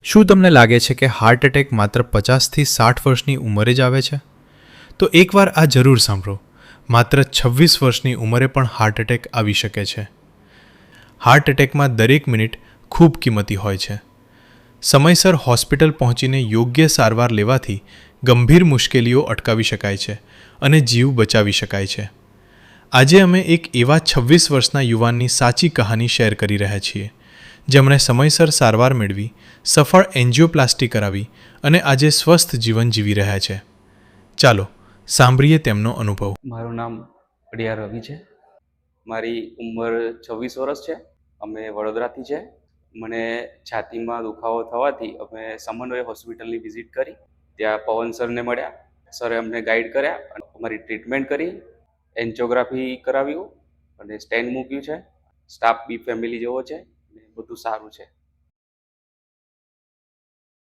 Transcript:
શું તમને લાગે છે કે હાર્ટ એટેક માત્ર 50થી 60 વર્ષની ઉંમરે જ આવે છે? તો એકવાર આ જરૂર સાંભળો, માત્ર 26 વર્ષની ઉંમરે પણ હાર્ટ એટેક આવી શકે છે. હાર્ટ એટેકમાં દરેક મિનિટ ખૂબ કિંમતી હોય છે. સમયસર હોસ્પિટલ પહોંચીને યોગ્ય સારવાર લેવાથી ગંભીર મુશ્કેલીઓ અટકાવી શકાય છે અને જીવ બચાવી શકાય છે. આજે અમે એક એવા 26 વર્ષના યુવાનની સાચી કહાની શેર કરી રહ્યા છીએ, જેમણે સમયસર સારવાર મેળવી, સફળ એન્જિયોપ્લાસ્ટી કરાવી અને આજે સ્વસ્થ જીવન જીવી રહ્યા છે. ચાલો સાંભળીએ તેમનો અનુભવ. મારું નામ પડિયા રવિ છે. મારી ઉંમર 26 વર્ષ છે. અમે વડોદરાથી છે. મને છાતીમાં દુખાવો થવાથી અમે સમન્વય હોસ્પિટલની વિઝિટ કરી. ત્યાં પવન સરને મળ્યા. સરે અમને ગાઈડ કર્યા અને અમારી ટ્રીટમેન્ટ કરી, એન્જિયોગ્રાફી કરાવ્યું અને સ્ટેન્ટ મૂક્યું છે. સ્ટાફ બી ફેમિલી જેવો છે, બધું સારું છે.